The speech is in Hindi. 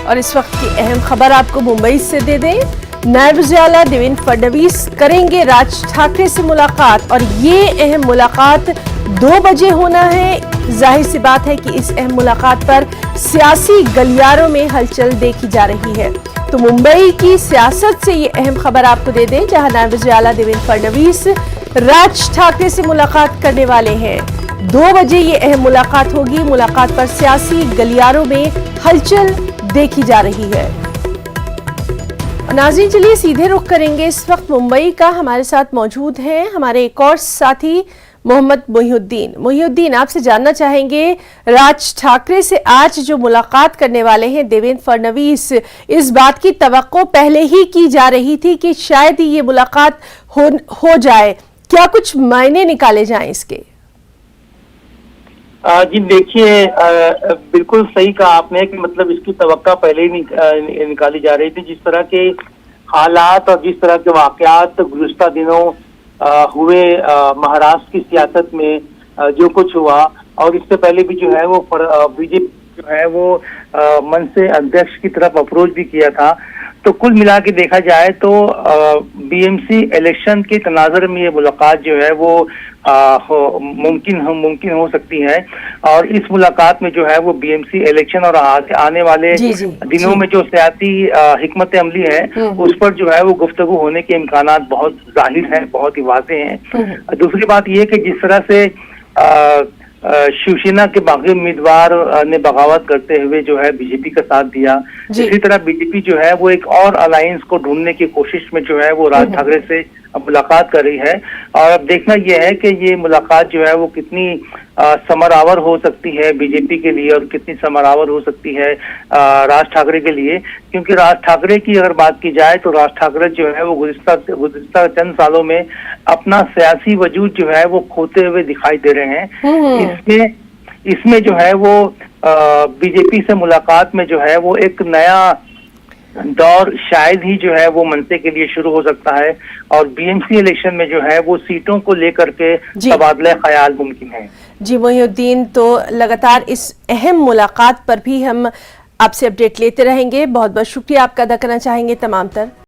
और इस वक्त की अहम खबर आपको मुंबई से दे दें। नायब वज़ीर-ए-आला देवेंद्र फडणवीस करेंगे राज ठाकरे से मुलाकात और ये अहम मुलाकात 2 बजे होना है। जाहिर सी बात है कि इस अहम मुलाकात पर सियासी गलियारों में हलचल देखी जा रही है। तो मुंबई की सियासत से ये अहम खबर आपको दे दें, जहां नायब वज़ीर-ए-आला देवेंद्र फडणवीस राज ठाकरे से मुलाकात करने वाले हैं। 2 बजे ये अहम मुलाकात होगी। मुलाकात पर सियासी गलियारों में हलचल देखी जा रही है। नाज़रीन, चलिए सीधे रुख करेंगे इस वक्त मुंबई का। हमारे साथ मौजूद हैं हमारे एक और साथी मोहम्मद मोहिउद्दीन। आपसे जानना चाहेंगे, राज ठाकरे से आज जो मुलाकात करने वाले हैं देवेंद्र फडणवीस, इस बात की तवक्को पहले ही की जा रही थी कि शायद ही ये मुलाकात हो जाए। क्या कुछ मायने निकाले जाएं इसके? जी देखिए, बिल्कुल सही कहा आपने कि मतलब इसकी तवक्का पहले ही निकाली जा रही थी। जिस तरह के हालात और जिस तरह के वाकयात गुज़िश्ता दिनों हुए महाराष्ट्र की सियासत में, जो कुछ हुआ, और इससे पहले भी जो है वो बीजेपी जो है वो मन से अध्यक्ष की तरफ अप्रोच भी किया था। तो कुल मिला के देखा जाए तो बीएमसी इलेक्शन के तनाज़ुर में ये मुलाकात जो है वो मुमकिन हो सकती है। और इस मुलाकात में जो है वो बीएमसी इलेक्शन और आने वाले दिनों में जो सियासी हिकमत अमली है उस पर जो है वो गुफ्तगू होने के इम्कानात बहुत जाहिर हैं, बहुत ही वाज़ेह हैं। दूसरी बात ये कि जिस तरह से शिवसेना के बागी उम्मीदवार ने बगावत करते हुए जो है बीजेपी का साथ दिया, इसी तरह बीजेपी जो है वो एक और अलायंस को ढूंढने की कोशिश में जो है वो राज ठाकरे से मुलाकात कर रही है। और अब देखना यह है कि ये मुलाकात जो है वो कितनी समरावर हो सकती है बीजेपी के लिए और कितनी समरावर हो सकती है राज ठाकरे के लिए। क्योंकि राज ठाकरे की अगर बात की जाए तो राज ठाकरे जो है वो गुज़िश्ता चंद सालों में अपना सियासी वजूद जो है वो खोते हुए दिखाई दे रहे हैं। इसमें जो है वो बीजेपी से मुलाकात में जो है वो एक नया दौर शायद ही जो है वो मनसे के लिए शुरू हो सकता है। और बीएमसी इलेक्शन में जो है वो सीटों को लेकर के तबादला ख्याल मुमकिन है। जी मोहिउद्दीन, तो लगातार इस अहम मुलाकात पर भी हम आपसे अपडेट लेते रहेंगे। बहुत बहुत शुक्रिया आपका अदा करना चाहेंगे तमाम तर।